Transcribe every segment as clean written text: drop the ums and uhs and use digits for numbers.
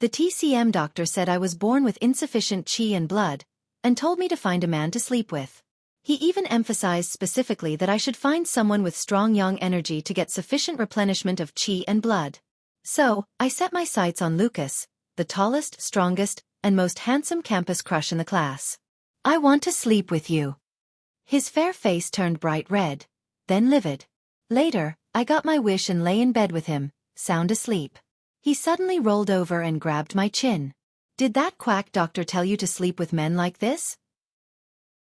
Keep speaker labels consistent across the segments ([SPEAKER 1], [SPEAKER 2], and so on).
[SPEAKER 1] The TCM doctor said I was born with insufficient qi and blood, and told me to find a man to sleep with. He even emphasized specifically that I should find someone with strong yang energy to get sufficient replenishment of qi and blood. So, I set my sights on Lucas, the tallest, strongest, and most handsome campus crush in the class. "I want to sleep with you." His fair face turned bright red, then livid. Later, I got my wish and lay in bed with him, sound asleep. He suddenly rolled over and grabbed my chin. "Did that quack doctor tell you to sleep with men like this?"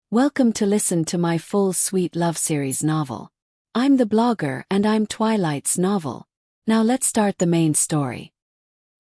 [SPEAKER 2] Welcome to listen to my full sweet love series novel. I'm the blogger and I'm Twilight's novel. Now let's start the main story.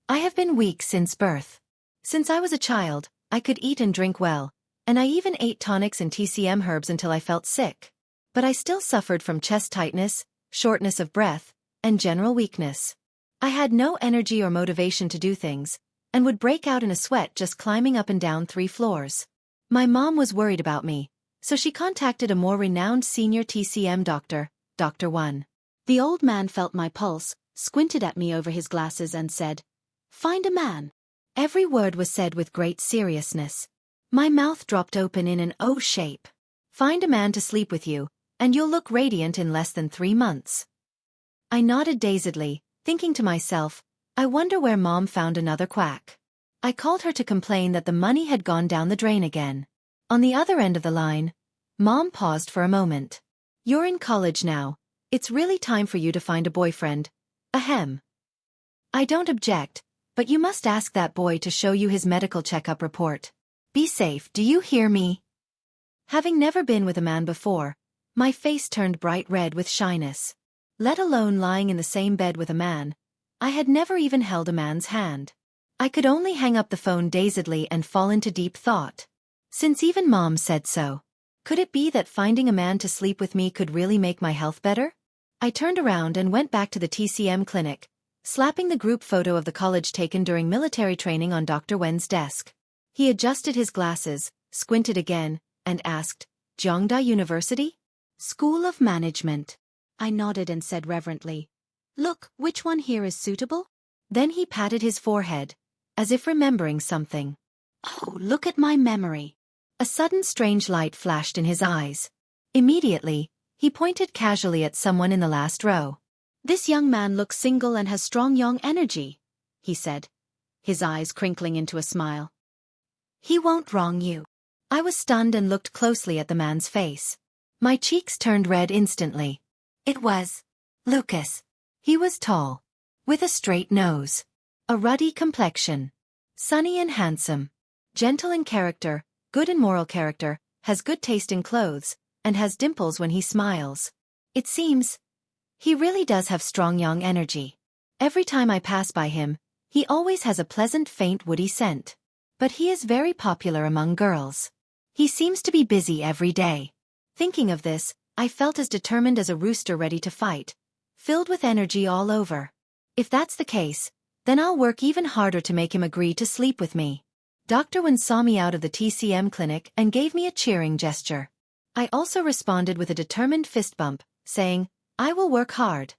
[SPEAKER 1] I have been weak since birth. Since I was a child, I could eat and drink well, and I even ate tonics and TCM herbs until I felt sick. But I still suffered from chest tightness, shortness of breath, and general weakness. I had no energy or motivation to do things, and would break out in a sweat just climbing up and down 3 floors. My mom was worried about me, so she contacted a more renowned senior TCM doctor, Dr. 1. The old man felt my pulse, squinted at me over his glasses and said, "Find a man." Every word was said with great seriousness. My mouth dropped open in an O shape. "Find a man to sleep with you, and you'll look radiant in less than 3 months. I nodded dazedly, thinking to myself, I wonder where Mom found another quack. I called her to complain that the money had gone down the drain again. On the other end of the line, Mom paused for a moment. "You're in college now. It's really time for you to find a boyfriend. Ahem." "I don't object, but you must ask that boy to show you his medical checkup report. Be safe, do you hear me?" Having never been with a man before, my face turned bright red with shyness. Let alone lying in the same bed with a man, I had never even held a man's hand. I could only hang up the phone dazedly and fall into deep thought. Since even Mom said so, could it be that finding a man to sleep with me could really make my health better? I turned around and went back to the TCM clinic, slapping the group photo of the college taken during military training on Dr. Wen's desk. He adjusted his glasses, squinted again, and asked, "Jiangda University? School of Management." I nodded and said reverently, "Look, which one here is suitable?" Then he patted his forehead, as if remembering something. "Oh, look at my memory." A sudden strange light flashed in his eyes. Immediately, he pointed casually at someone in the last row. "This young man looks single and has strong yang energy," he said, his eyes crinkling into a smile. "He won't wrong you." I was stunned and looked closely at the man's face. My cheeks turned red instantly. It was Lucas. He was tall, with a straight nose, a ruddy complexion, sunny and handsome, gentle in character, good in moral character, has good taste in clothes, and has dimples when he smiles. It seems he really does have strong yang energy. Every time I pass by him, he always has a pleasant faint woody scent. But he is very popular among girls. He seems to be busy every day. Thinking of this, I felt as determined as a rooster ready to fight, filled with energy all over. If that's the case, then I'll work even harder to make him agree to sleep with me. Dr. Wen saw me out of the TCM clinic and gave me a cheering gesture. I also responded with a determined fist bump, saying, "I will work hard."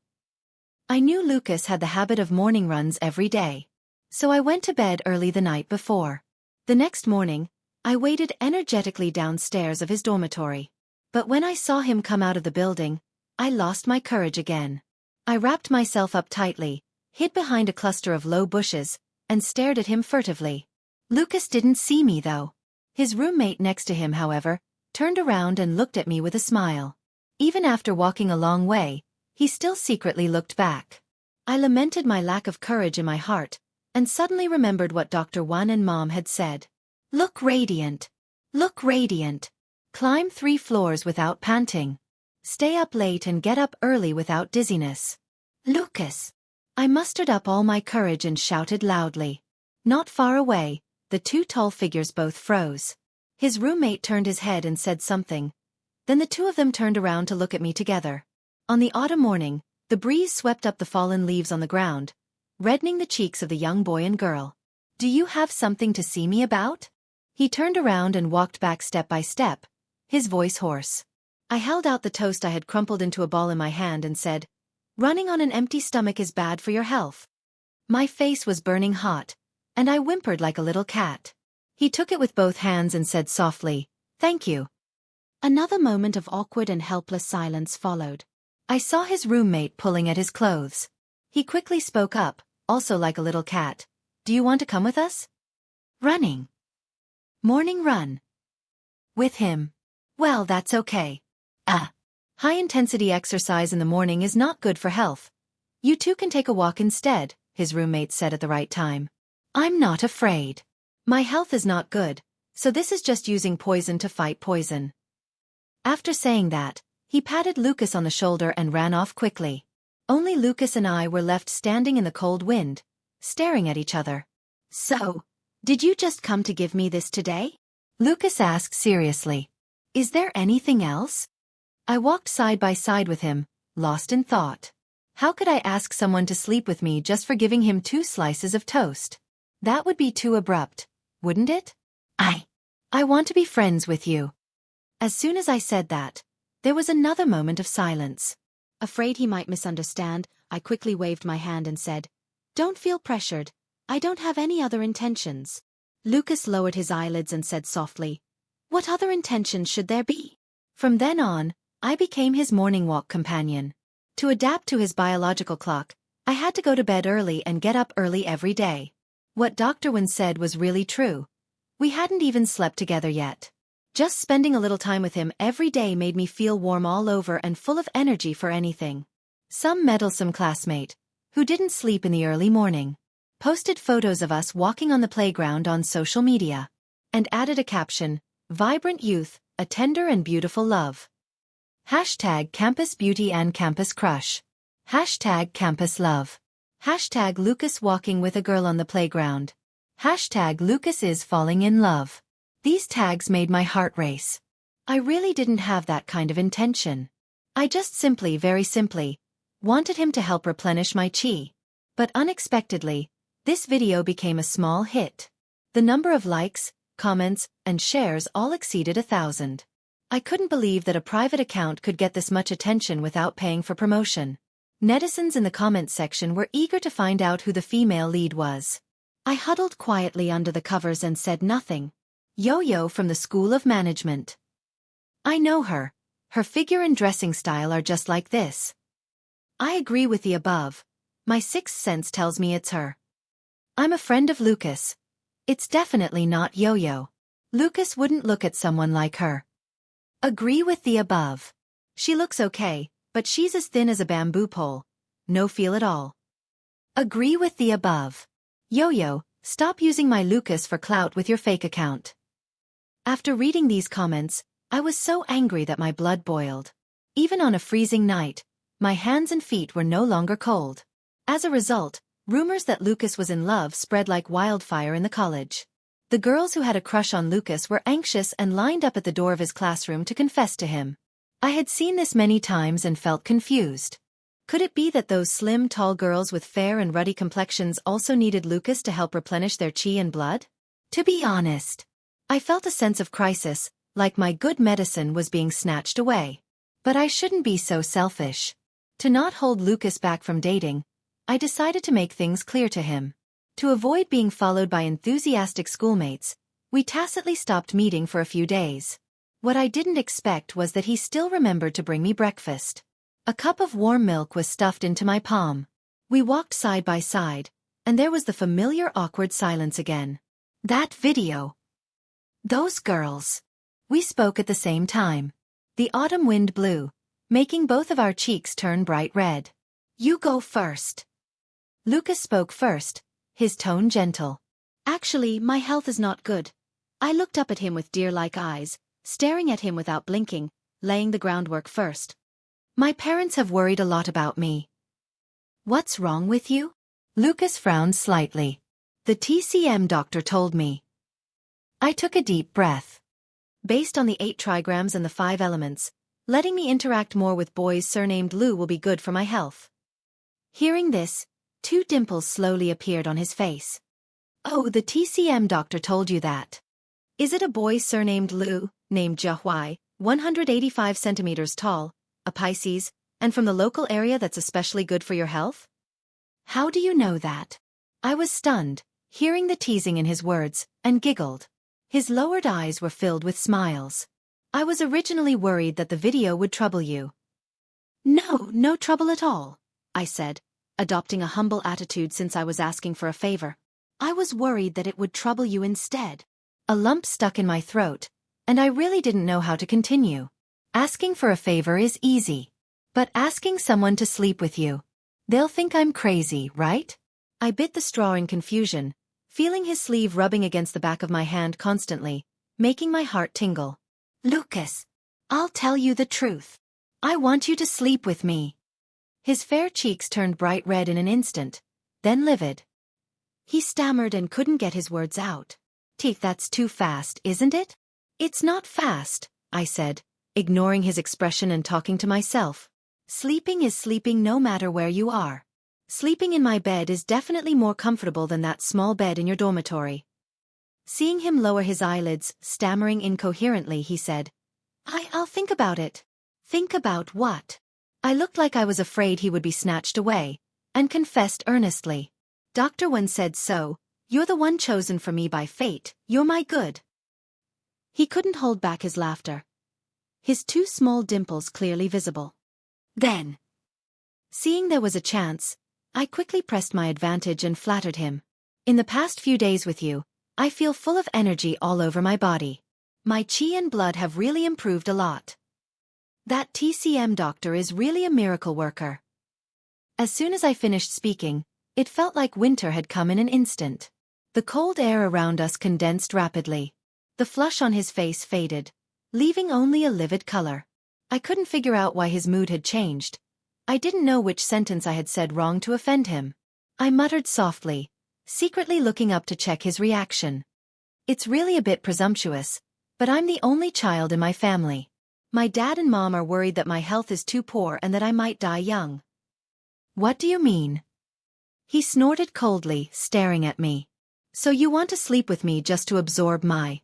[SPEAKER 1] I knew Lucas had the habit of morning runs every day, so I went to bed early the night before. The next morning, I waited energetically downstairs of his dormitory. But when I saw him come out of the building, I lost my courage again. I wrapped myself up tightly, hid behind a cluster of low bushes, and stared at him furtively. Lucas didn't see me though. His roommate next to him, however, turned around and looked at me with a smile. Even after walking a long way, he still secretly looked back. I lamented my lack of courage in my heart, and suddenly remembered what Dr. Wan and Mom had said. Look radiant. Look radiant. Climb 3 floors without panting. Stay up late and get up early without dizziness. Lucas. I mustered up all my courage and shouted loudly. Not far away, the 2 tall figures both froze. His roommate turned his head and said something. Then the 2 of them turned around to look at me together. On the autumn morning, the breeze swept up the fallen leaves on the ground, reddening the cheeks of the young boy and girl. "Do you have something to see me about?" He turned around and walked back step by step, his voice hoarse. I held out the toast I had crumpled into a ball in my hand and said, "Running on an empty stomach is bad for your health." My face was burning hot, and I whimpered like a little cat. He took it with both hands and said softly, "Thank you." Another moment of awkward and helpless silence followed. I saw his roommate pulling at his clothes. He quickly spoke up, also like a little cat. "Do you want to come with us?" "Running." "Morning run." "With him." "Well, that's okay. High-intensity exercise in the morning is not good for health. You two can take a walk instead," his roommate said at the right time. "I'm not afraid. My health is not good, so this is just using poison to fight poison." After saying that, he patted Lucas on the shoulder and ran off quickly. Only Lucas and I were left standing in the cold wind, staring at each other. "So, did you just come to give me this today?" Lucas asked seriously. "Is there anything else?" I walked side by side with him, lost in thought. How could I ask someone to sleep with me just for giving him 2 slices of toast? That would be too abrupt, wouldn't it? I want to be friends with you." As soon as I said that, there was another moment of silence. Afraid he might misunderstand, I quickly waved my hand and said, "Don't feel pressured. I don't have any other intentions." Lucas lowered his eyelids and said softly, "What other intentions should there be?" From then on, I became his morning walk companion. To adapt to his biological clock, I had to go to bed early and get up early every day. What Dr. Wen said was really true. We hadn't even slept together yet. Just spending a little time with him every day made me feel warm all over and full of energy for anything. Some meddlesome classmate, who didn't sleep in the early morning, posted photos of us walking on the playground on social media, and added a caption, "Vibrant youth, a tender and beautiful love." Hashtag campus beauty and campus crush. Hashtag campus love. Hashtag Lucas walking with a girl on the playground. Hashtag Lucas is falling in love. These tags made my heart race. I really didn't have that kind of intention. I just simply, very simply, wanted him to help replenish my chi. But unexpectedly, this video became a small hit. The number of likes, comments, and shares all exceeded 1,000. I couldn't believe that a private account could get this much attention without paying for promotion. Netizens in the comments section were eager to find out who the female lead was. I huddled quietly under the covers and said nothing. Yo-Yo from the School of Management. I know her. Her figure and dressing style are just like this. I agree with the above. My sixth sense tells me it's her. I'm a friend of Lucas. It's definitely not Yo-Yo. Lucas wouldn't look at someone like her. Agree with the above. She looks okay, but she's as thin as a bamboo pole. No feel at all. Agree with the above. Yo-Yo, stop using my Lucas for clout with your fake account. After reading these comments, I was so angry that my blood boiled. Even on a freezing night, my hands and feet were no longer cold. As a result, rumors that Lucas was in love spread like wildfire in the college. The girls who had a crush on Lucas were anxious and lined up at the door of his classroom to confess to him. I had seen this many times and felt confused. Could it be that those slim, tall girls with fair and ruddy complexions also needed Lucas to help replenish their chi and blood? To be honest, I felt a sense of crisis, like my good medicine was being snatched away. But I shouldn't be so selfish. To not hold Lucas back from dating, I decided to make things clear to him. To avoid being followed by enthusiastic schoolmates, we tacitly stopped meeting for a few days. What I didn't expect was that he still remembered to bring me breakfast. A cup of warm milk was stuffed into my palm. We walked side by side, and there was the familiar awkward silence again. That video. Those girls. We spoke at the same time. The autumn wind blew, making both of our cheeks turn bright red. You go first. Lucas spoke first, his tone gentle. Actually, my health is not good. I looked up at him with deer-like eyes, staring at him without blinking, laying the groundwork first. My parents have worried a lot about me. What's wrong with you? Lucas frowned slightly. The TCM doctor told me. I took a deep breath. Based on the 8 trigrams and the 5 elements, letting me interact more with boys surnamed Lu will be good for my health. Hearing this, 2 dimples slowly appeared on his face. Oh, the TCM doctor told you that. Is it a boy surnamed Lu, named Jiahui, 185 centimeters tall, a Pisces, and from the local area that's especially good for your health? How do you know that? I was stunned, hearing the teasing in his words, and giggled. His lowered eyes were filled with smiles. I was originally worried that the video would trouble you. No, no trouble at all, I said, adopting a humble attitude since I was asking for a favor. I was worried that it would trouble you instead. A lump stuck in my throat, and I really didn't know how to continue. Asking for a favor is easy. But asking someone to sleep with you, they'll think I'm crazy, right? I bit the straw in confusion, feeling his sleeve rubbing against the back of my hand constantly, making my heart tingle. Lucas, I'll tell you the truth. I want you to sleep with me. His fair cheeks turned bright red in an instant, then livid. He stammered and couldn't get his words out. Teeth, that's too fast, isn't it? It's not fast, I said, ignoring his expression and talking to myself. Sleeping is sleeping no matter where you are. Sleeping in my bed is definitely more comfortable than that small bed in your dormitory. Seeing him lower his eyelids, stammering incoherently, he said, I'll think about it. Think about what? I looked like I was afraid he would be snatched away, and confessed earnestly. Dr. Wen said so. You're the one chosen for me by fate. You're my good. He couldn't hold back his laughter, his two small dimples clearly visible. Then, seeing there was a chance, I quickly pressed my advantage and flattered him. In the past few days with you, I feel full of energy all over my body. My chi and blood have really improved a lot. That TCM doctor is really a miracle worker. As soon as I finished speaking, it felt like winter had come in an instant. The cold air around us condensed rapidly. The flush on his face faded, leaving only a livid color. I couldn't figure out why his mood had changed. I didn't know which sentence I had said wrong to offend him. I muttered softly, secretly looking up to check his reaction. It's really a bit presumptuous, but I'm the only child in my family. My dad and mom are worried that my health is too poor and that I might die young. What do you mean? He snorted coldly, staring at me. So you want to sleep with me just to absorb my...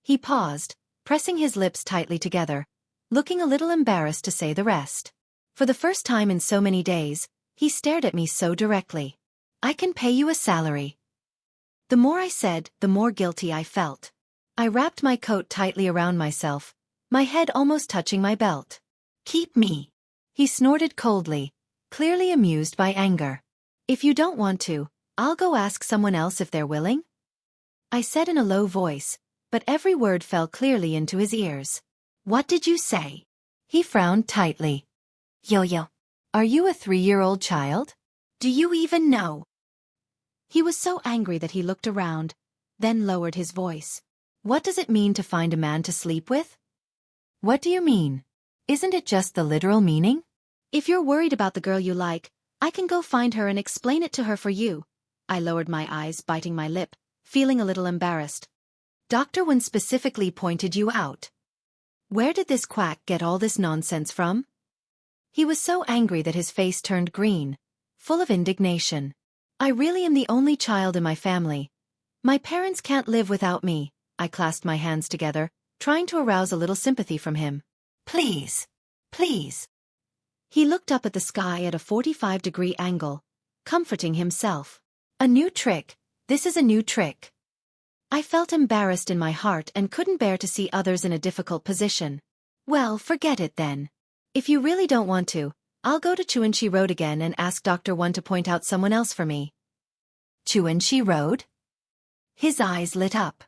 [SPEAKER 1] He paused, pressing his lips tightly together, looking a little embarrassed to say the rest. For the first time in so many days, he stared at me so directly. I can pay you a salary. The more I said, the more guilty I felt. I wrapped my coat tightly around myself, my head almost touching my belt. Keep me. He snorted coldly, clearly amused by anger. If you don't want to, I'll go ask someone else if they're willing. I said in a low voice, but every word fell clearly into his ears. What did you say? He frowned tightly. Yo-yo. Are you a 3-year-old child? Do you even know? He was so angry that he looked around, then lowered his voice. What does it mean to find a man to sleep with? What do you mean? Isn't it just the literal meaning? If you're worried about the girl you like, I can go find her and explain it to her for you. I lowered my eyes, biting my lip, feeling a little embarrassed. Dr. Wen specifically pointed you out. Where did this quack get all this nonsense from? He was so angry that his face turned green, full of indignation. I really am the only child in my family. My parents can't live without me. I clasped my hands together, trying to arouse a little sympathy from him. Please. Please. He looked up at the sky at a 45-degree angle, comforting himself. A new trick. This is a new trick. I felt embarrassed in my heart and couldn't bear to see others in a difficult position. Well, forget it then. If you really don't want to, I'll go to Chuanxi Road again and ask Dr. Wen to point out someone else for me. Chuanxi Road? His eyes lit up.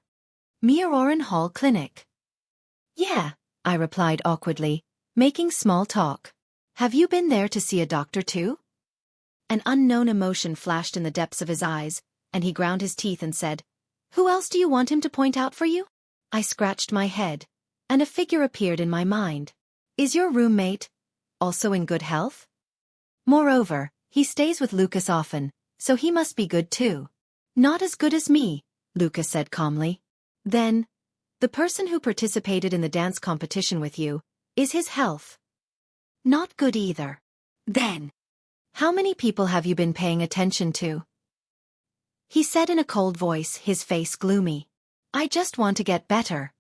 [SPEAKER 1] Miaoran Hall Clinic. Yeah, I replied awkwardly, making small talk. Have you been there to see a doctor too? An unknown emotion flashed in the depths of his eyes, and he ground his teeth and said, Who else do you want him to point out for you? I scratched my head, and a figure appeared in my mind. Is your roommate also in good health? Moreover, he stays with Lucas often, so he must be good too. Not as good as me, Lucas said calmly. Then, the person who participated in the dance competition with you, is his health not good either? Then, how many people have you been paying attention to? He said in a cold voice, his face gloomy. I just want to get better.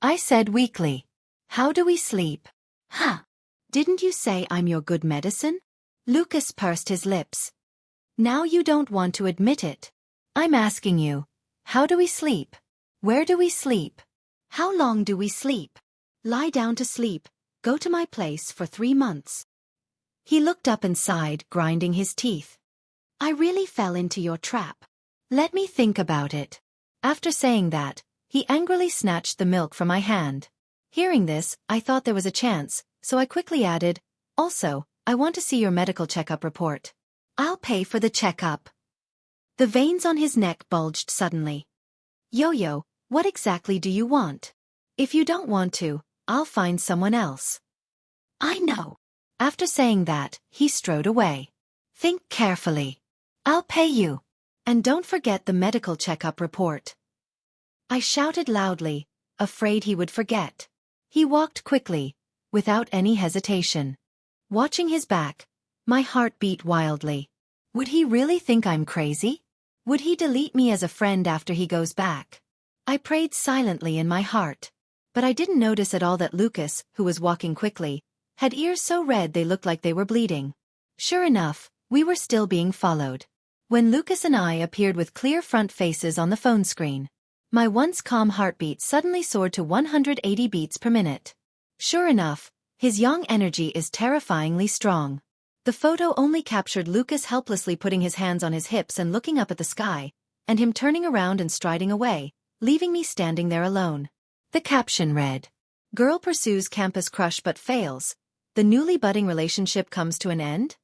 [SPEAKER 1] I said weakly. How do we sleep? Huh. Didn't you say I'm your good medicine? Lucas pursed his lips. Now you don't want to admit it. I'm asking you. How do we sleep? Where do we sleep? How long do we sleep? Lie down to sleep. Go to my place for 3 months. He looked up and sighed, grinding his teeth. I really fell into your trap. Let me think about it. After saying that, he angrily snatched the milk from my hand. Hearing this, I thought there was a chance, so I quickly added, also, I want to see your medical checkup report. I'll pay for the checkup. The veins on his neck bulged suddenly. Yo-yo, what exactly do you want? If you don't want to, I'll find someone else. I know. After saying that, he strode away. Think carefully. I'll pay you. And don't forget the medical checkup report. I shouted loudly, afraid he would forget. He walked quickly, without any hesitation. Watching his back, my heart beat wildly. Would he really think I'm crazy? Would he delete me as a friend after he goes back? I prayed silently in my heart. But I didn't notice at all that Lucas, who was walking quickly, had ears so red they looked like they were bleeding. Sure enough, we were still being followed. When Lucas and I appeared with clear front faces on the phone screen, my once calm heartbeat suddenly soared to 180 beats per minute. Sure enough, his yang energy is terrifyingly strong. The photo only captured Lucas helplessly putting his hands on his hips and looking up at the sky, and him turning around and striding away, leaving me standing there alone. The caption read, "Girl pursues campus crush but fails. The newly budding relationship comes to an end?"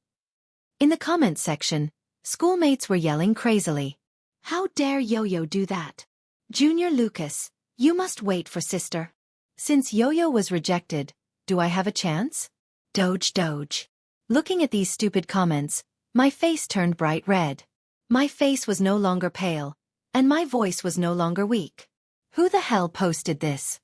[SPEAKER 1] In the comments section, schoolmates were yelling crazily. How dare Yo-Yo do that? Junior Lucas, you must wait for sister. Since Yo-Yo was rejected, do I have a chance? Doge. Looking at these stupid comments, my face turned bright red. My face was no longer pale, and my voice was no longer weak. Who the hell posted this?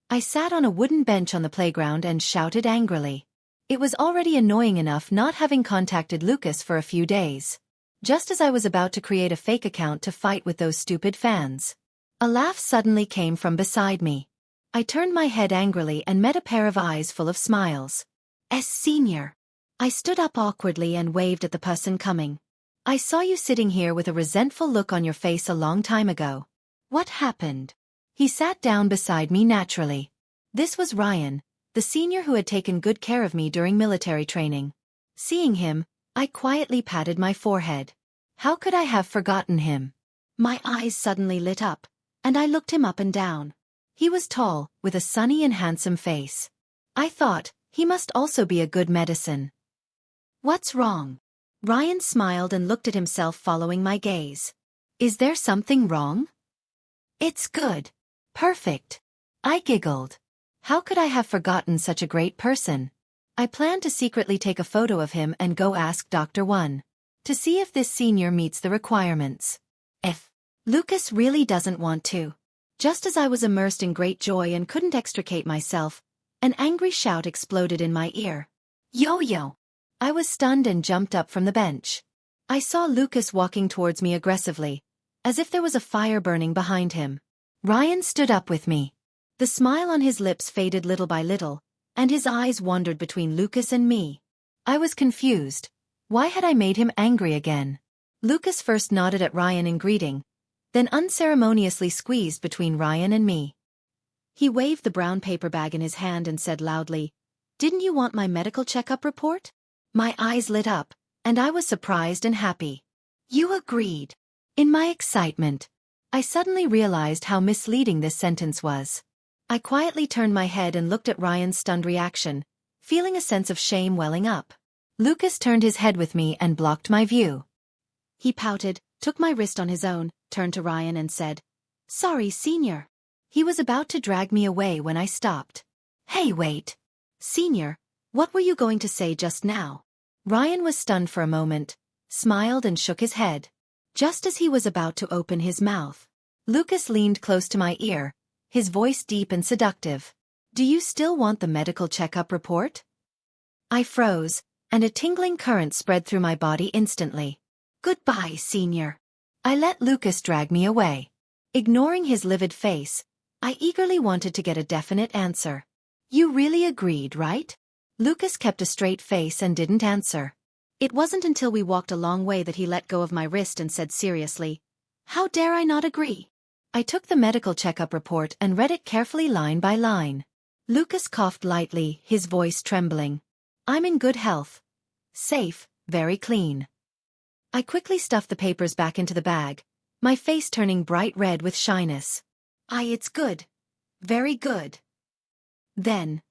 [SPEAKER 1] I sat on a wooden bench on the playground and shouted angrily. It was already annoying enough not having contacted Lucas for a few days. Just as I was about to create a fake account to fight with those stupid fans, a laugh suddenly came from beside me. I turned my head angrily and met a pair of eyes full of smiles. Senior. I stood up awkwardly and waved at the person coming. I saw you sitting here with a resentful look on your face a long time ago. What happened? He sat down beside me naturally. This was Ryan, the senior who had taken good care of me during military training. Seeing him, I quietly patted my forehead. How could I have forgotten him? My eyes suddenly lit up, and I looked him up and down. He was tall, with a sunny and handsome face. I thought, he must also be a good medicine. What's wrong? Ryan smiled and looked at himself following my gaze. Is there something wrong? It's good. Perfect. I giggled. How could I have forgotten such a great person? I planned to secretly take a photo of him and go ask Dr. 1 to see if this senior meets the requirements. If Lucas really doesn't want to. Just as I was immersed in great joy and couldn't extricate myself, an angry shout exploded in my ear. Yo-yo! I was stunned and jumped up from the bench. I saw Lucas walking towards me aggressively, as if there was a fire burning behind him. Ryan stood up with me. The smile on his lips faded little by little, and his eyes wandered between Lucas and me. I was confused. Why had I made him angry again? Lucas first nodded at Ryan in greeting, then unceremoniously squeezed between Ryan and me. He waved the brown paper bag in his hand and said loudly, "Didn't you want my medical checkup report?" My eyes lit up, and I was surprised and happy. You agreed. In my excitement, I suddenly realized how misleading this sentence was. I quietly turned my head and looked at Ryan's stunned reaction, feeling a sense of shame welling up. Lucas turned his head with me and blocked my view. He pouted, took my wrist on his own, turned to Ryan and said, "Sorry, senior." He was about to drag me away when I stopped. Hey, wait. Senior, what were you going to say just now? Ryan was stunned for a moment, smiled and shook his head. Just as he was about to open his mouth, Lucas leaned close to my ear, his voice deep and seductive. "Do you still want the medical checkup report?" I froze, and a tingling current spread through my body instantly. Goodbye, senior. I let Lucas drag me away. Ignoring his livid face, I eagerly wanted to get a definite answer. You really agreed, right? Lucas kept a straight face and didn't answer. It wasn't until we walked a long way that he let go of my wrist and said seriously, How dare I not agree? I took the medical checkup report and read it carefully line by line. Lucas coughed lightly, his voice trembling. I'm in good health. Safe, very clean. I quickly stuffed the papers back into the bag, my face turning bright red with shyness. It's good. Very good. Then,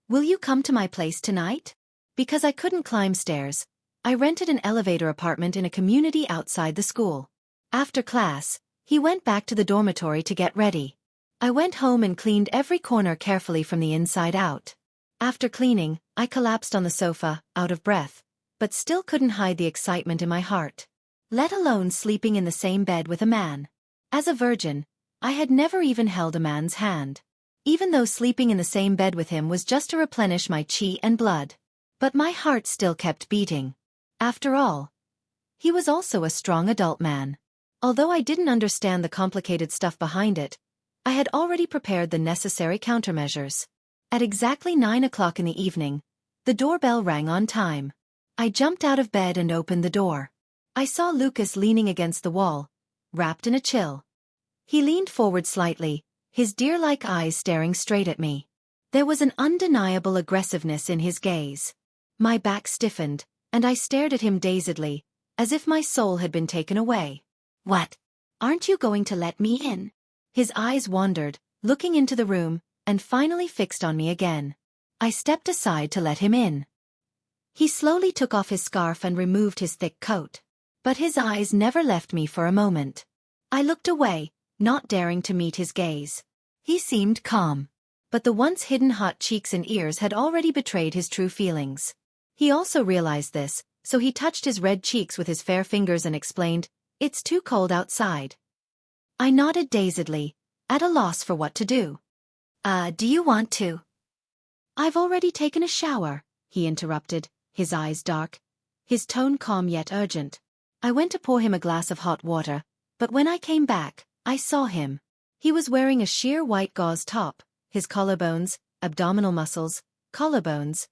[SPEAKER 1] will you come to my place tonight? Because I couldn't climb stairs, I rented an elevator apartment in a community outside the school. After class, he went back to the dormitory to get ready. I went home and cleaned every corner carefully from the inside out. After cleaning, I collapsed on the sofa, out of breath, but still couldn't hide the excitement in my heart. Let alone sleeping in the same bed with a man. As a virgin, I had never even held a man's hand. Even though sleeping in the same bed with him was just to replenish my chi and blood. But my heart still kept beating. After all, he was also a strong adult man. Although I didn't understand the complicated stuff behind it, I had already prepared the necessary countermeasures. At exactly 9 o'clock in the evening, the doorbell rang on time. I jumped out of bed and opened the door. I saw Lucas leaning against the wall, wrapped in a chill. He leaned forward slightly, his deer-like eyes staring straight at me. There was an undeniable aggressiveness in his gaze. My back stiffened, and I stared at him dazedly, as if my soul had been taken away. What? Aren't you going to let me in? His eyes wandered, looking into the room, and finally fixed on me again. I stepped aside to let him in. He slowly took off his scarf and removed his thick coat. But his eyes never left me for a moment. I looked away, not daring to meet his gaze. He seemed calm. But the once hidden hot cheeks and ears had already betrayed his true feelings. He also realized this, so he touched his red cheeks with his fair fingers and explained, "It's too cold outside." I nodded dazedly, at a loss for what to do. Do you want to?" "I've already taken a shower," he interrupted, his eyes dark, his tone calm yet urgent. I went to pour him a glass of hot water, but when I came back, I saw him. He was wearing a sheer white gauze top, his collarbones, abdominal muscles, collarbones,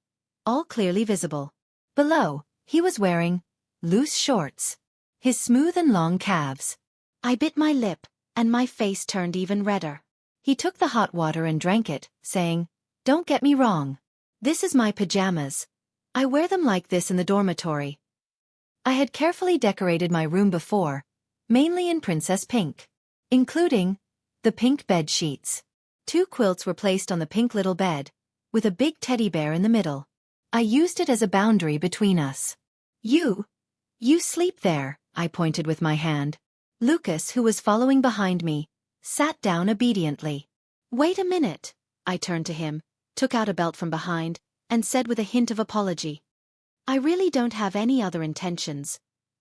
[SPEAKER 1] all clearly visible. Below, he was wearing loose shorts. His smooth and long calves. I bit my lip, and my face turned even redder. He took the hot water and drank it, saying, "Don't get me wrong. This is my pajamas. I wear them like this in the dormitory." I had carefully decorated my room before, mainly in princess pink, including the pink bed sheets. 2 quilts were placed on the pink little bed, with a big teddy bear in the middle. I used it as a boundary between us. You sleep there," I pointed with my hand. Lucas, who was following behind me, sat down obediently. "Wait a minute." I turned to him, took out a belt from behind, and said with a hint of apology, "I really don't have any other intentions.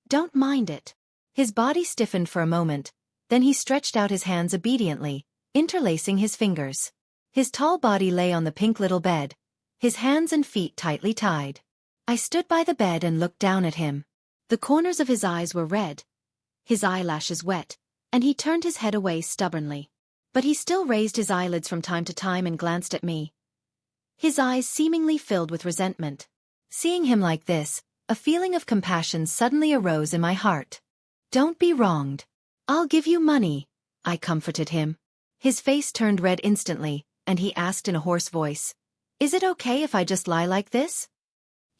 [SPEAKER 1] Don't mind it." His body stiffened for a moment, then he stretched out his hands obediently, interlacing his fingers. His tall body lay on the pink little bed, his hands and feet tightly tied. I stood by the bed and looked down at him. The corners of his eyes were red, his eyelashes wet, and he turned his head away stubbornly. But he still raised his eyelids from time to time and glanced at me. His eyes seemingly filled with resentment. Seeing him like this, a feeling of compassion suddenly arose in my heart. "Don't be wronged. I'll give you money," I comforted him. His face turned red instantly, and he asked in a hoarse voice, "Is it okay if I just lie like this?"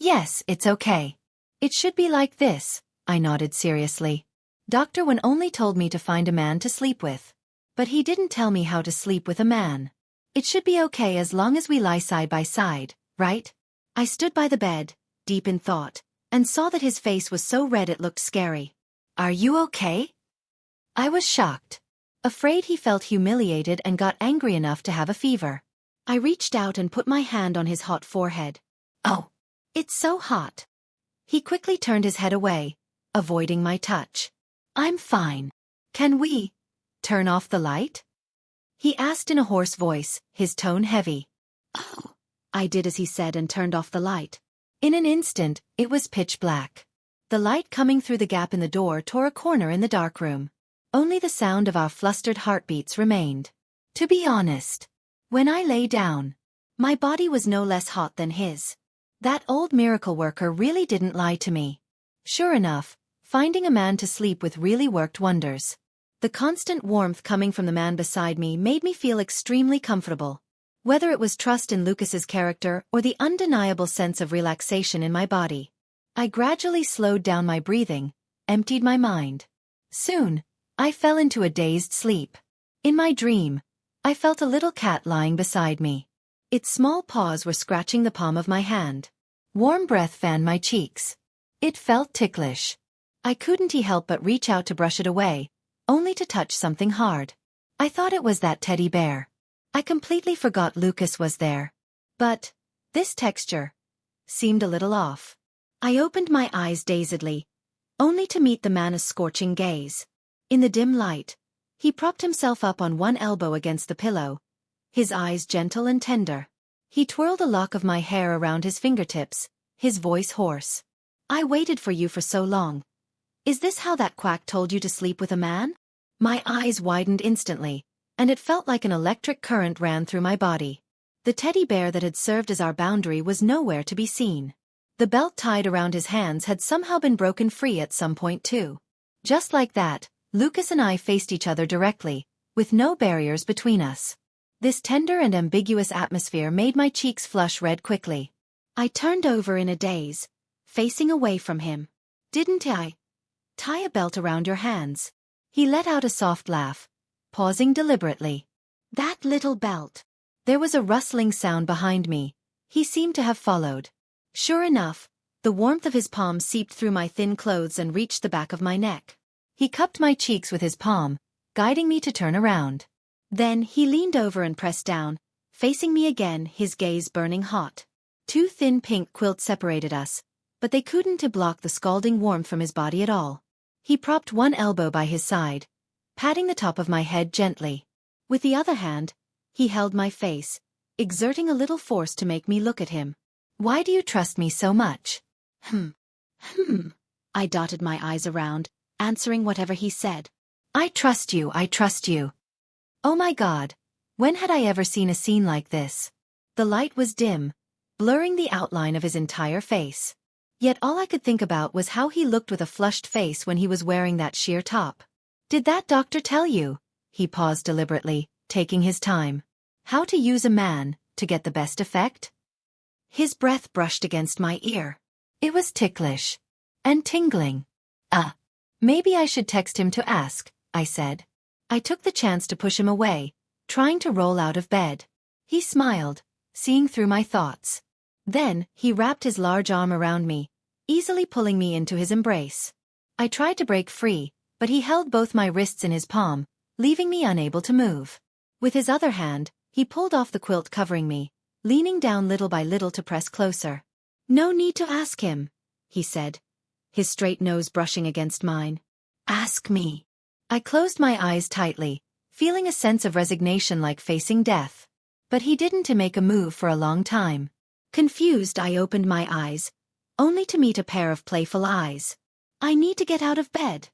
[SPEAKER 1] "Yes, it's okay. It should be like this," I nodded seriously. Dr. Wen only told me to find a man to sleep with. But he didn't tell me how to sleep with a man. It should be okay as long as we lie side by side, right? I stood by the bed, deep in thought, and saw that his face was so red it looked scary. "Are you okay?" I was shocked. Afraid he felt humiliated and got angry enough to have a fever. I reached out and put my hand on his hot forehead. "Oh, it's so hot." He quickly turned his head away, avoiding my touch. "I'm fine. Can we turn off the light?" he asked in a hoarse voice, his tone heavy. "Oh." I did as he said and turned off the light. In an instant, it was pitch black. The light coming through the gap in the door tore a corner in the dark room. Only the sound of our flustered heartbeats remained. To be honest, when I lay down, my body was no less hot than his. That old miracle worker really didn't lie to me. Sure enough, finding a man to sleep with really worked wonders. The constant warmth coming from the man beside me made me feel extremely comfortable. Whether it was trust in Lucas's character or the undeniable sense of relaxation in my body. I gradually slowed down my breathing, emptied my mind. Soon, I fell into a dazed sleep. In my dream, I felt a little cat lying beside me. Its small paws were scratching the palm of my hand. Warm breath fanned my cheeks. It felt ticklish. I couldn't help but reach out to brush it away, only to touch something hard. I thought it was that teddy bear. I completely forgot Lucas was there. But this texture seemed a little off. I opened my eyes dazedly, only to meet the man's scorching gaze. In the dim light, he propped himself up on one elbow against the pillow, his eyes gentle and tender. He twirled a lock of my hair around his fingertips, his voice hoarse. "I waited for you for so long. Is this how that quack told you to sleep with a man?" My eyes widened instantly, and it felt like an electric current ran through my body. The teddy bear that had served as our boundary was nowhere to be seen. The belt tied around his hands had somehow been broken free at some point too. Just like that, Lucas and I faced each other directly, with no barriers between us. This tender and ambiguous atmosphere made my cheeks flush red quickly. I turned over in a daze, facing away from him. "Didn't I tie a belt around your hands?" He let out a soft laugh, pausing deliberately. "That little belt." There was a rustling sound behind me. He seemed to have followed. Sure enough, the warmth of his palm seeped through my thin clothes and reached the back of my neck. He cupped my cheeks with his palm, guiding me to turn around. Then he leaned over and pressed down, facing me again, his gaze burning hot. Two thin pink quilts separated us, but they couldn't block the scalding warmth from his body at all. He propped one elbow by his side, patting the top of my head gently. With the other hand, he held my face, exerting a little force to make me look at him. "Why do you trust me so much?" I dotted my eyes around, answering whatever he said. I trust you. Oh my God, when had I ever seen a scene like this? The light was dim, blurring the outline of his entire face. Yet all I could think about was how he looked with a flushed face when he was wearing that sheer top. "Did that doctor tell you?" He paused deliberately, taking his time. "How to use a man to get the best effect?" His breath brushed against my ear. It was ticklish and tingling. Maybe I should text him to ask," I said. I took the chance to push him away, trying to roll out of bed. He smiled, seeing through my thoughts. Then, he wrapped his large arm around me, easily pulling me into his embrace. I tried to break free, but he held both my wrists in his palm, leaving me unable to move. With his other hand, he pulled off the quilt covering me, leaning down little by little to press closer. "No need to ask him," he said, his straight nose brushing against mine. "Ask me." I closed my eyes tightly, feeling a sense of resignation like facing death. But he didn't make a move for a long time. Confused, I opened my eyes, only to meet a pair of playful eyes. "I need to get out of bed."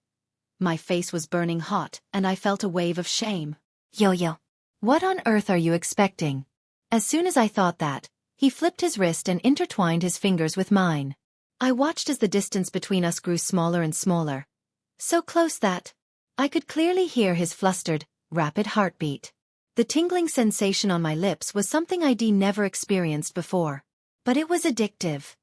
[SPEAKER 1] My face was burning hot, and I felt a wave of shame. Yo. What on earth are you expecting?" As soon as I thought that, he flipped his wrist and intertwined his fingers with mine. I watched as the distance between us grew smaller and smaller. So close that I could clearly hear his flustered, rapid heartbeat. The tingling sensation on my lips was something I'd never experienced before. But it was addictive.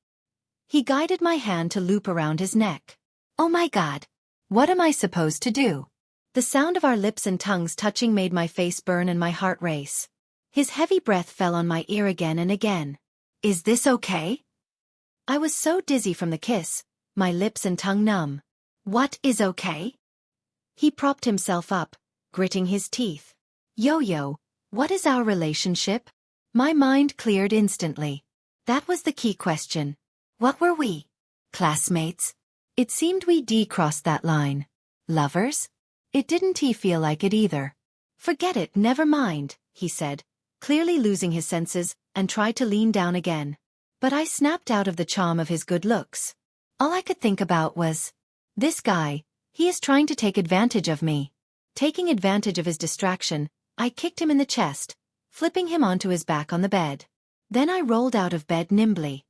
[SPEAKER 1] He guided my hand to loop around his neck. Oh my God! What am I supposed to do? The sound of our lips and tongues touching made my face burn and my heart race. His heavy breath fell on my ear again and again. "Is this okay?" I was so dizzy from the kiss, my lips and tongue numb. "What is okay?" He propped himself up, gritting his teeth. Yo, what is our relationship? My mind cleared instantly. That was the key question. What were we? Classmates? It seemed we crossed that line. Lovers? It didn't feel like it either. "Forget it, never mind," he said, clearly losing his senses, and tried to lean down again. But I snapped out of the charm of his good looks. All I could think about was, this guy, he is trying to take advantage of me. Taking advantage of his distraction, I kicked him in the chest, flipping him onto his back on the bed. Then I rolled out of bed nimbly.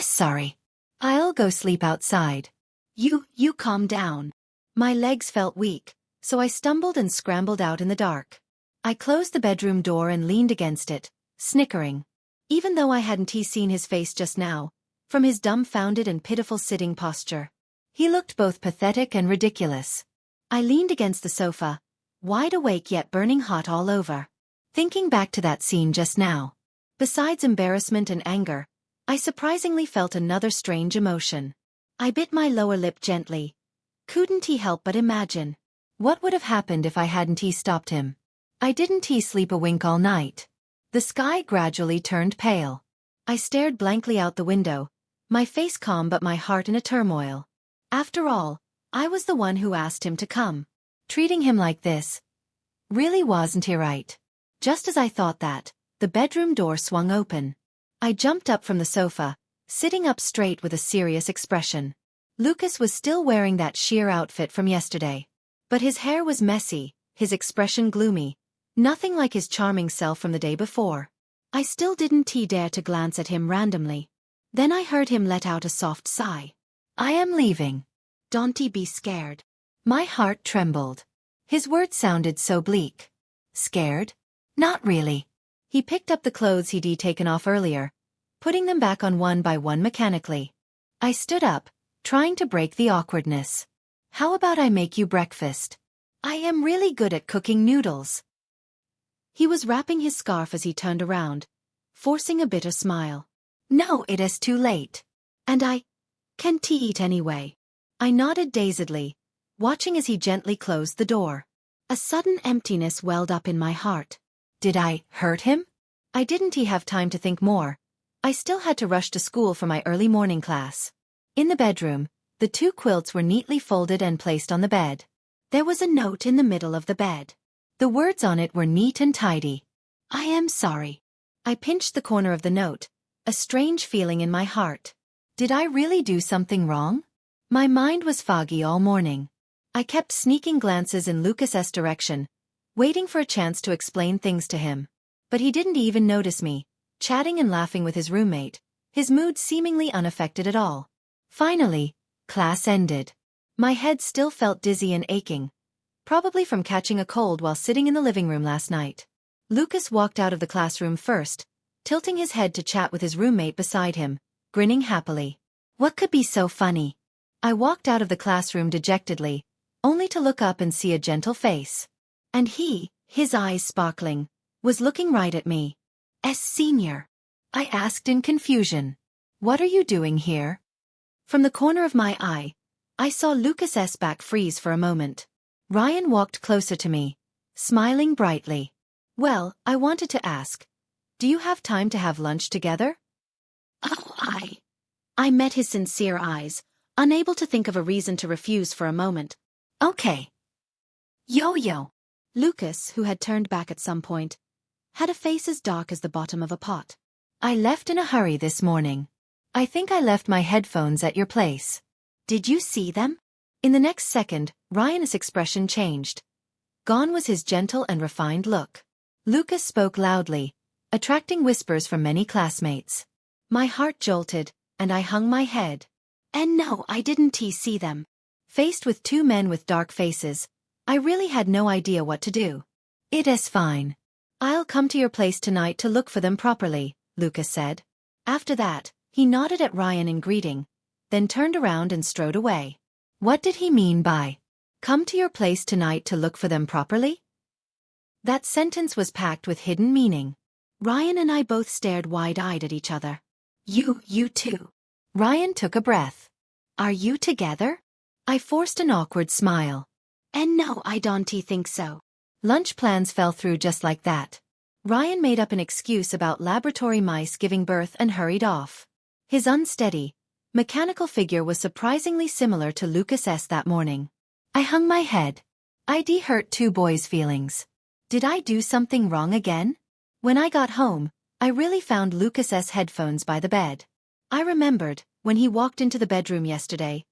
[SPEAKER 1] Sorry. I'll go sleep outside. You calm down." My legs felt weak, so I stumbled and scrambled out in the dark. I closed the bedroom door and leaned against it, snickering. Even though I hadn't seen his face just now, from his dumbfounded and pitiful sitting posture, he looked both pathetic and ridiculous. I leaned against the sofa, wide awake yet burning hot all over, thinking back to that scene just now. Besides embarrassment and anger, I surprisingly felt another strange emotion. I bit my lower lip gently. Couldn't he help but imagine what would have happened if I hadn't stopped him? I didn't sleep a wink all night. The sky gradually turned pale. I stared blankly out the window, my face calm but my heart in a turmoil. After all, I was the one who asked him to come. Treating him like this really wasn't right. Just as I thought that, the bedroom door swung open. I jumped up from the sofa, sitting up straight with a serious expression. Lucas was still wearing that sheer outfit from yesterday. But his hair was messy, his expression gloomy, nothing like his charming self from the day before. I still didn't dare to glance at him randomly. Then I heard him let out a soft sigh. I am leaving. Don't be scared. My heart trembled. His words sounded so bleak. Scared? Not really. He picked up the clothes he'd taken off earlier, putting them back on one by one mechanically. I stood up, trying to break the awkwardness. How about I make you breakfast? I am really good at cooking noodles. He was wrapping his scarf as he turned around, forcing a bitter smile. No, it is too late. And I can't eat anyway. I nodded dazedly, watching as he gently closed the door. A sudden emptiness welled up in my heart. Did I hurt him? I didn't have time to think more. I still had to rush to school for my early morning class. In the bedroom, the two quilts were neatly folded and placed on the bed. There was a note in the middle of the bed. The words on it were neat and tidy. I am sorry. I pinched the corner of the note, a strange feeling in my heart. Did I really do something wrong? My mind was foggy all morning. I kept sneaking glances in Lucas's direction, waiting for a chance to explain things to him. But he didn't even notice me, chatting and laughing with his roommate, his mood seemingly unaffected at all. Finally, class ended. My head still felt dizzy and aching, probably from catching a cold while sitting in the living room last night. Lucas walked out of the classroom first, tilting his head to chat with his roommate beside him, grinning happily. What could be so funny? I walked out of the classroom dejectedly, only to look up and see a gentle face. And he, his eyes sparkling, was looking right at me. Senior. I asked in confusion. What are you doing here? From the corner of my eye, I saw Lucas's back freeze for a moment. Ryan walked closer to me, smiling brightly. Well, I wanted to ask, do you have time to have lunch together? Oh, I met his sincere eyes, unable to think of a reason to refuse for a moment. Okay. Yo. Lucas, who had turned back at some point, had a face as dark as the bottom of a pot. I left in a hurry this morning. I think I left my headphones at your place. Did you see them? In the next second, Ryan's expression changed. Gone was his gentle and refined look. Lucas spoke loudly, attracting whispers from many classmates. My heart jolted, and I hung my head. And no, I didn't see them. Faced with two men with dark faces, I really had no idea what to do. It is fine. I'll come to your place tonight to look for them properly, Lucas said. After that, he nodded at Ryan in greeting, then turned around and strode away. What did he mean by, come to your place tonight to look for them properly? That sentence was packed with hidden meaning. Ryan and I both stared wide-eyed at each other. You too. Ryan took a breath. Are you together? I forced an awkward smile. And no, I don't think so. Lunch plans fell through just like that. Ryan made up an excuse about laboratory mice giving birth and hurried off. His unsteady, mechanical figure was surprisingly similar to Lucas's that morning. I hung my head. I'd hurt two boys' feelings. Did I do something wrong again? When I got home, I really found Lucas's headphones by the bed. I remembered, when he walked into the bedroom yesterday,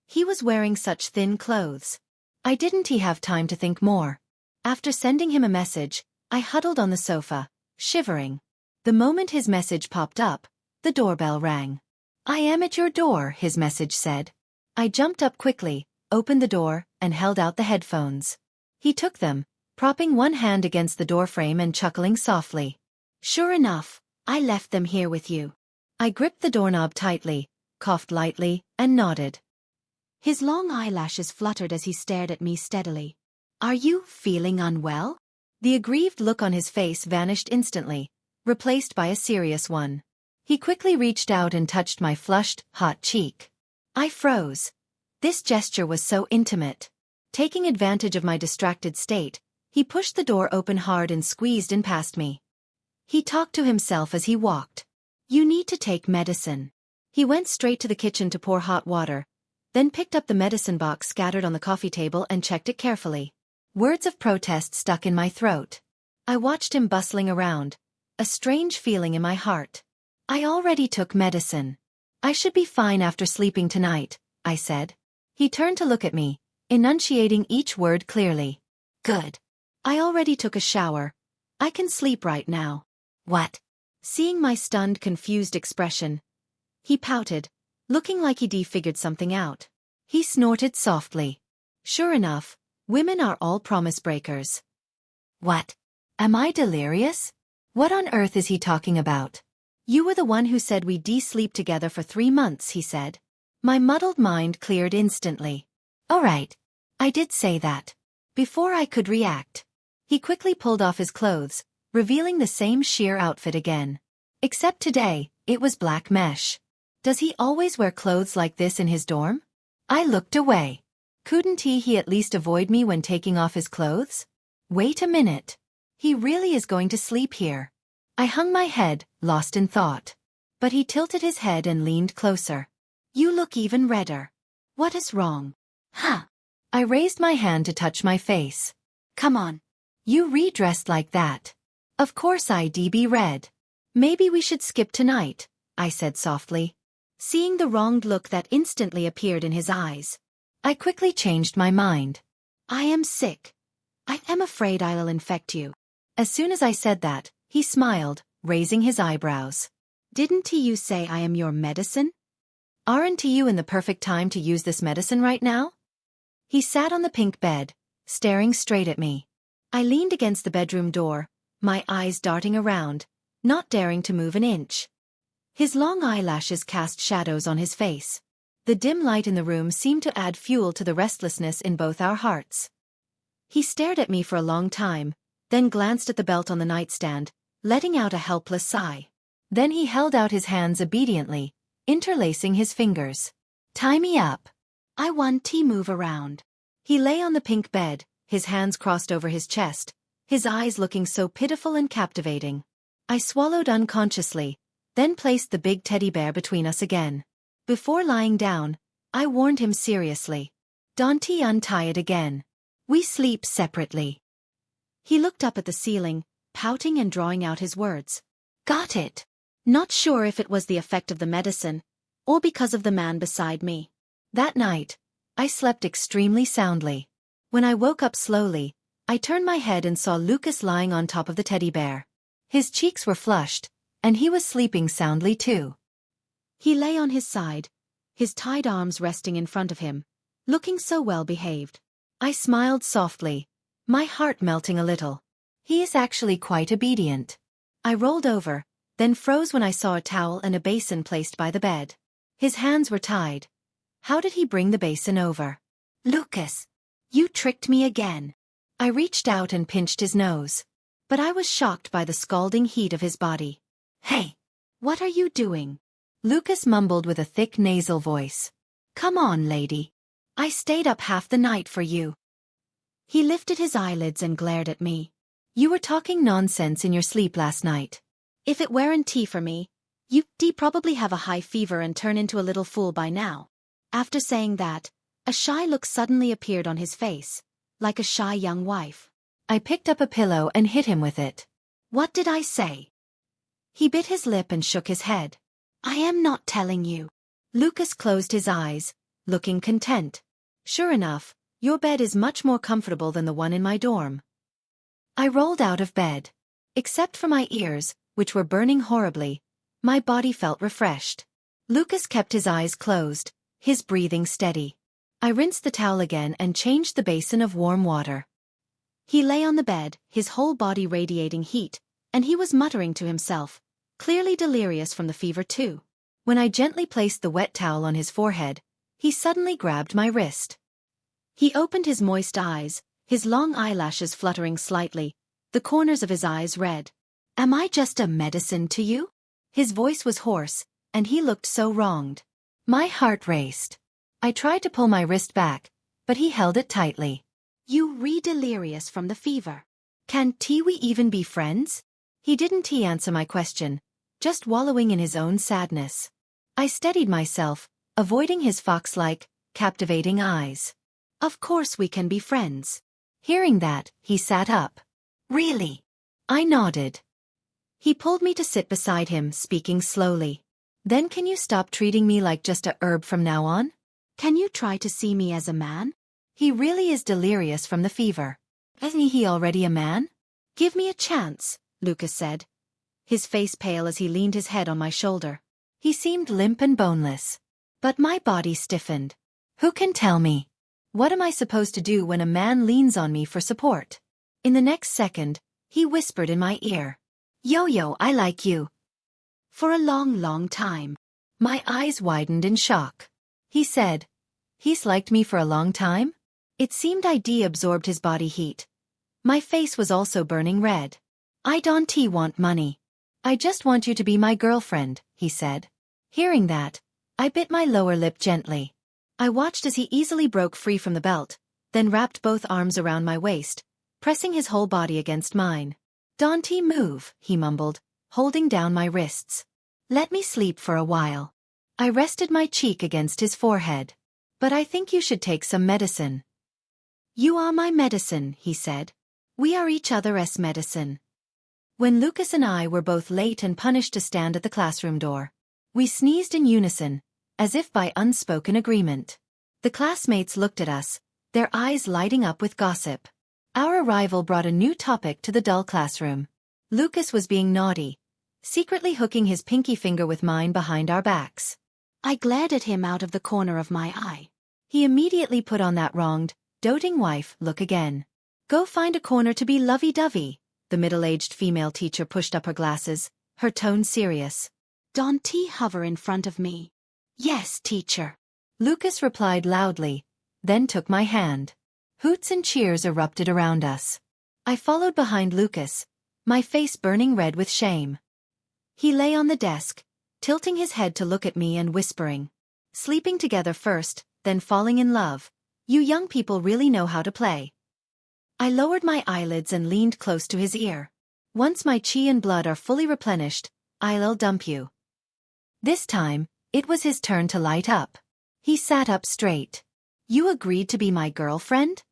[SPEAKER 1] he was wearing such thin clothes. I didn't have time to think more. After sending him a message, I huddled on the sofa, shivering. The moment his message popped up, the doorbell rang. I am at your door, his message said. I jumped up quickly, opened the door, and held out the headphones. He took them, propping one hand against the doorframe and chuckling softly. "Sure enough, I left them here with you." I gripped the doorknob tightly, coughed lightly, and nodded. His long eyelashes fluttered as he stared at me steadily. "Are you feeling unwell?" The aggrieved look on his face vanished instantly, replaced by a serious one. He quickly reached out and touched my flushed, hot cheek. I froze. This gesture was so intimate. Taking advantage of my distracted state, he pushed the door open hard and squeezed in past me. He talked to himself as he walked. "You need to take medicine." He went straight to the kitchen to pour hot water, then picked up the medicine box scattered on the coffee table and checked it carefully. Words of protest stuck in my throat. I watched him bustling around, a strange feeling in my heart. "I already took medicine. I should be fine after sleeping tonight," I said. He turned to look at me, enunciating each word clearly. "Good. I already took a shower. I can sleep right now." "What?" Seeing my stunned, confused expression, he pouted, looking like he'd figured something out. He snorted softly. Sure enough, women are all promise breakers. "What? Am I delirious? What on earth is he talking about?" "You were the one who said we'd sleep together for 3 months," he said. My muddled mind cleared instantly. "All right. I did say that." Before I could react, he quickly pulled off his clothes, revealing the same sheer outfit again. Except today, it was black mesh. Does he always wear clothes like this in his dorm? I looked away. Couldn't he at least avoid me when taking off his clothes? Wait a minute. He really is going to sleep here. I hung my head, lost in thought. But he tilted his head and leaned closer. "You look even redder. What is wrong?" "Huh." I raised my hand to touch my face. "Come on. You redressed like that. Of course I'd be red." "Maybe we should skip tonight," I said softly. Seeing the wronged look that instantly appeared in his eyes, I quickly changed my mind. "I am sick. I am afraid I'll infect you." As soon as I said that, he smiled, raising his eyebrows. "Didn't you say I am your medicine? Aren't you in the perfect time to use this medicine right now?" He sat on the pink bed, staring straight at me. I leaned against the bedroom door, my eyes darting around, not daring to move an inch. His long eyelashes cast shadows on his face. The dim light in the room seemed to add fuel to the restlessness in both our hearts. He stared at me for a long time, then glanced at the belt on the nightstand, letting out a helpless sigh. Then he held out his hands obediently, interlacing his fingers. "Tie me up. I want to move around." He lay on the pink bed, his hands crossed over his chest, his eyes looking so pitiful and captivating. I swallowed unconsciously, then placed the big teddy bear between us again. Before lying down, I warned him seriously. "Don't untie it again. We sleep separately." He looked up at the ceiling, pouting and drawing out his words. "Got it." Not sure if it was the effect of the medicine, or because of the man beside me. That night, I slept extremely soundly. When I woke up slowly, I turned my head and saw Lucas lying on top of the teddy bear. His cheeks were flushed, and he was sleeping soundly too. He lay on his side, his tied arms resting in front of him, looking so well behaved. I smiled softly, my heart melting a little. He is actually quite obedient. I rolled over, then froze when I saw a towel and a basin placed by the bed. His hands were tied. How did he bring the basin over? "Lucas, you tricked me again." I reached out and pinched his nose. But I was shocked by the scalding heat of his body. "Hey, what are you doing?" Lucas mumbled with a thick nasal voice. "Come on, lady. I stayed up half the night for you." He lifted his eyelids and glared at me. "You were talking nonsense in your sleep last night. If it weren't for me, you'd probably have a high fever and turn into a little fool by now." After saying that, a shy look suddenly appeared on his face, like a shy young wife. I picked up a pillow and hit him with it. "What did I say?" He bit his lip and shook his head. "I am not telling you." Lucas closed his eyes, looking content. "Sure enough, your bed is much more comfortable than the one in my dorm." I rolled out of bed. Except for my ears, which were burning horribly, my body felt refreshed. Lucas kept his eyes closed, his breathing steady. I rinsed the towel again and changed the basin of warm water. He lay on the bed, his whole body radiating heat, and he was muttering to himself, clearly delirious from the fever too. When I gently placed the wet towel on his forehead, he suddenly grabbed my wrist. He opened his moist eyes, his long eyelashes fluttering slightly, the corners of his eyes red. "Am I just a medicine to you?" His voice was hoarse, and he looked so wronged. My heart raced. I tried to pull my wrist back, but he held it tightly. "You re-delirious from the fever. Can't we even be friends?" He didn't answer my question, just wallowing in his own sadness. I steadied myself, avoiding his fox-like, captivating eyes. "Of course we can be friends." Hearing that, he sat up. "Really?" I nodded. He pulled me to sit beside him, speaking slowly. "Then can you stop treating me like just a herb from now on? Can you try to see me as a man? He really is delirious from the fever. Isn't he already a man?" "Give me a chance," Lucas said, his face pale as he leaned his head on my shoulder. He seemed limp and boneless. But my body stiffened. Who can tell me? What am I supposed to do when a man leans on me for support? In the next second, he whispered in my ear, "Yo-yo, I like you. For a long, long time." My eyes widened in shock. He said, "He's liked me for a long time?" It seemed I'd absorbed his body heat. My face was also burning red. "I don't want money. I just want you to be my girlfriend," he said. Hearing that, I bit my lower lip gently. I watched as he easily broke free from the belt, then wrapped both arms around my waist, pressing his whole body against mine. "Don't move," he mumbled, holding down my wrists. "Let me sleep for a while." I rested my cheek against his forehead. "But I think you should take some medicine." "You are my medicine," he said. "We are each other's medicine." When Lucas and I were both late and punished to stand at the classroom door, we sneezed in unison, as if by unspoken agreement. The classmates looked at us, their eyes lighting up with gossip. Our arrival brought a new topic to the dull classroom. Lucas was being naughty, secretly hooking his pinky finger with mine behind our backs. I glared at him out of the corner of my eye. He immediately put on that wronged, doting wife look again. "Go find a corner to be lovey-dovey." The middle-aged female teacher pushed up her glasses, her tone serious. "Don't hover in front of me." "Yes, teacher," Lucas replied loudly, then took my hand. Hoots and cheers erupted around us. I followed behind Lucas, my face burning red with shame. He lay on the desk, tilting his head to look at me and whispering, "Sleeping together first, then falling in love. You young people really know how to play." I lowered my eyelids and leaned close to his ear. "Once my chi and blood are fully replenished, I'll dump you." This time, it was his turn to light up. He sat up straight. "You agreed to be my girlfriend?"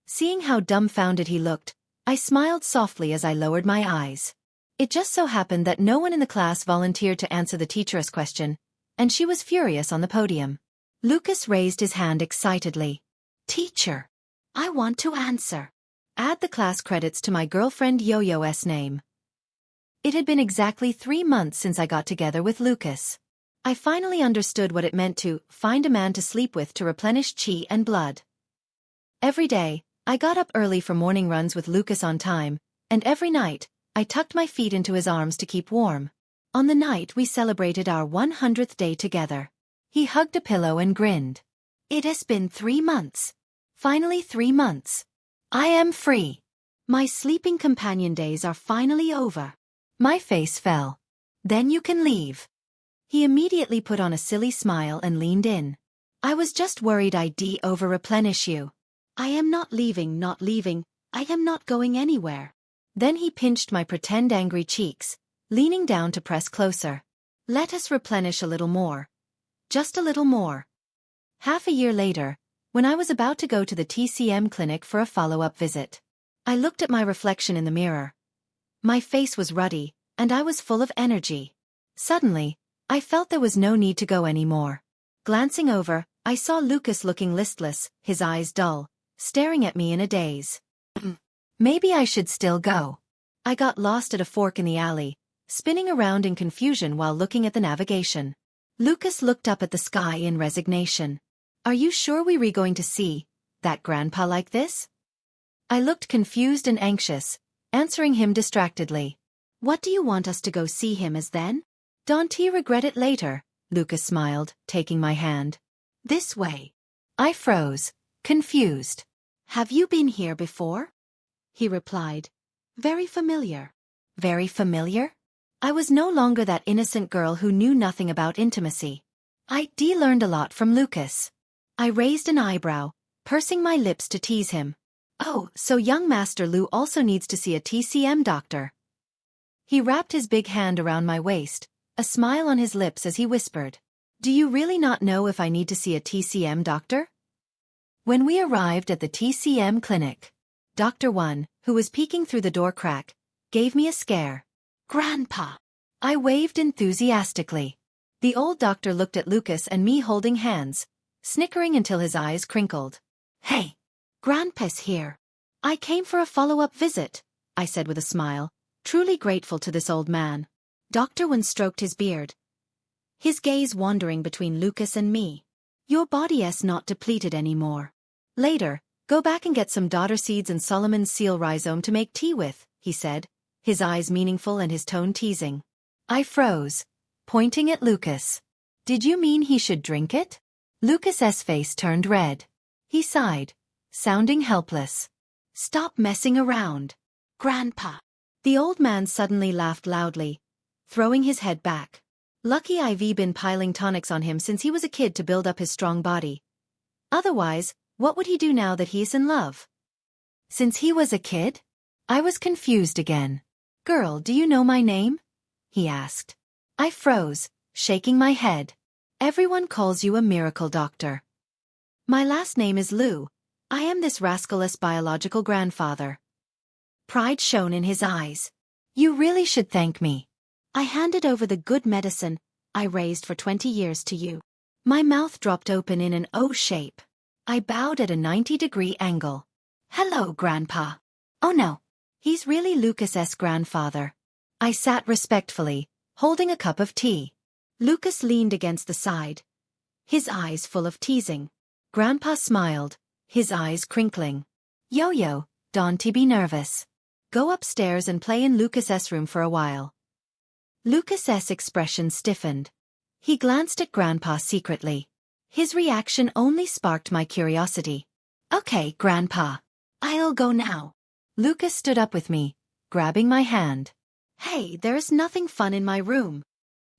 [SPEAKER 1] Seeing how dumbfounded he looked, I smiled softly as I lowered my eyes. It just so happened that no one in the class volunteered to answer the teacher's question, and she was furious on the podium. Lucas raised his hand excitedly. "Teacher, I want to answer. Add the class credits to my girlfriend Yo-Yo's name." It had been exactly 3 months since I got together with Lucas. I finally understood what it meant to find a man to sleep with to replenish chi and blood. Every day, I got up early for morning runs with Lucas on time, and every night, I tucked my feet into his arms to keep warm. On the night we celebrated our 100th day together, he hugged a pillow and grinned. "It has been 3 months. Finally 3 months. I am free. My sleeping companion days are finally over." My face fell. "Then you can leave." He immediately put on a silly smile and leaned in. "I was just worried I'd over-replenish you." "I am not leaving, I am not going anywhere." Then he pinched my pretend angry cheeks, leaning down to press closer. "Let us replenish a little more. Just a little more." Half a year later, when I was about to go to the TCM clinic for a follow-up visit, I looked at my reflection in the mirror. My face was ruddy, and I was full of energy. Suddenly, I felt there was no need to go anymore. Glancing over, I saw Lucas looking listless, his eyes dull, staring at me in a daze. Maybe I should still go. I got lost at a fork in the alley, spinning around in confusion while looking at the navigation. Lucas looked up at the sky in resignation. "Are you sure we're going to see that grandpa like this?" I looked confused and anxious, answering him distractedly. What do you want us to go see him as then? Don't he regret it later? Lucas smiled, taking my hand. This way. I froze, confused. Have you been here before? He replied. Very familiar. Very familiar? I was no longer that innocent girl who knew nothing about intimacy. I learned a lot from Lucas. I raised an eyebrow, pursing my lips to tease him. Oh, so young Master Lu also needs to see a TCM doctor. He wrapped his big hand around my waist, a smile on his lips as he whispered. Do you really not know if I need to see a TCM doctor? When we arrived at the TCM clinic, Dr. One, who was peeking through the door crack, gave me a scare. Grandpa! I waved enthusiastically. The old doctor looked at Lucas and me holding hands, snickering until his eyes crinkled. Hey! Grandpa's here. I came for a follow-up visit, I said with a smile, truly grateful to this old man. Dr. One stroked his beard, his gaze wandering between Lucas and me. Your body's not depleted anymore. Later, go back and get some dodder seeds and Solomon's seal rhizome to make tea with, he said, his eyes meaningful and his tone teasing. I froze, pointing at Lucas. Did you mean he should drink it? Lucas's face turned red. He sighed, sounding helpless. Stop messing around, Grandpa. The old man suddenly laughed loudly, throwing his head back. Lucky I've been piling tonics on him since he was a kid to build up his strong body. Otherwise, what would he do now that he's in love? Since he was a kid? I was confused again. Girl, do you know my name? He asked. I froze, shaking my head. Everyone calls you a miracle doctor. My last name is Lu. I am this rascalous biological grandfather. Pride shone in his eyes. You really should thank me. I handed over the good medicine I raised for 20 years to you. My mouth dropped open in an O shape. I bowed at a 90-degree angle. Hello, Grandpa. Oh no, he's really Lucas's grandfather. I sat respectfully, holding a cup of tea. Lucas leaned against the side, his eyes full of teasing. Grandpa smiled, his eyes crinkling. Yo-yo, don't be nervous. Go upstairs and play in Lucas's room for a while. Lucas's expression stiffened. He glanced at Grandpa secretly. His reaction only sparked my curiosity. Okay, Grandpa. I'll go now. Lucas stood up with me, grabbing my hand. Hey, there's nothing fun in my room.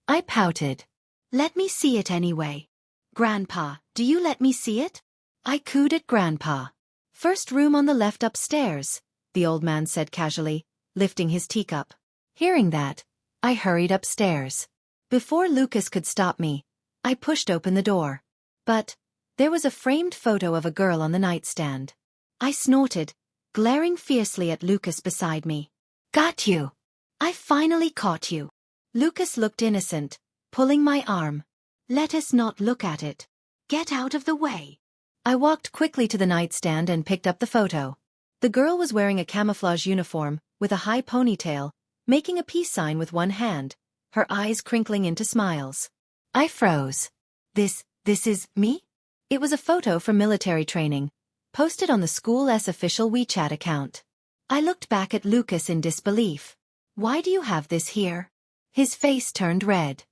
[SPEAKER 1] I pouted. Let me see it anyway. Grandpa, do you let me see it? I cooed at Grandpa. First room on the left upstairs, the old man said casually, lifting his teacup. Hearing that, I hurried upstairs. Before Lucas could stop me, I pushed open the door. But there was a framed photo of a girl on the nightstand. I snorted, glaring fiercely at Lucas beside me. Got you. I finally caught you. Lucas looked innocent, pulling my arm. Let us not look at it. Get out of the way. I walked quickly to the nightstand and picked up the photo. The girl was wearing a camouflage uniform, with a high ponytail, making a peace sign with one hand, her eyes crinkling into smiles. I froze. This is me? It was a photo from military training, posted on the school's official WeChat account. I looked back at Lucas in disbelief. Why do you have this here? His face turned red.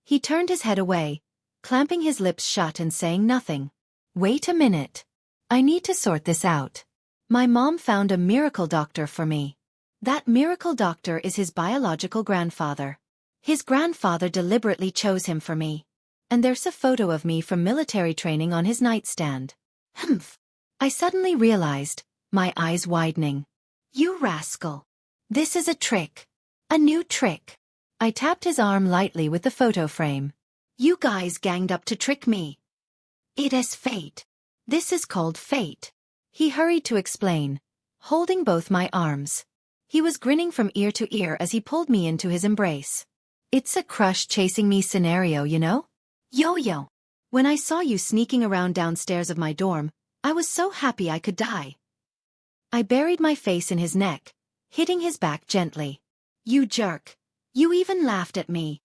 [SPEAKER 1] He turned his head away, clamping his lips shut and saying nothing. Wait a minute. I need to sort this out. My mom found a miracle doctor for me. That miracle doctor is his biological grandfather. His grandfather deliberately chose him for me. And there's a photo of me from military training on his nightstand. Humph. I suddenly realized, my eyes widening. You rascal. This is a trick. A new trick. I tapped his arm lightly with the photo frame. You guys ganged up to trick me. It is fate. This is called fate. He hurried to explain, holding both my arms. He was grinning from ear to ear as he pulled me into his embrace. It's a crush chasing me scenario, you know? Yo-yo. When I saw you sneaking around downstairs of my dorm, I was so happy I could die. I buried my face in his neck, hitting his back gently. You jerk. You even laughed at me.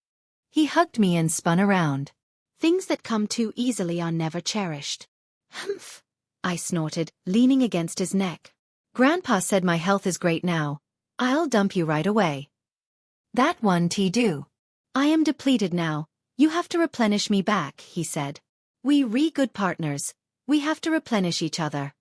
[SPEAKER 1] He hugged me and spun around. Things that come too easily are never cherished. Humph. I snorted, leaning against his neck. Grandpa said my health is great now. I'll dump you right away. That one do. I am depleted now. You have to replenish me back, he said. We good partners. We have to replenish each other.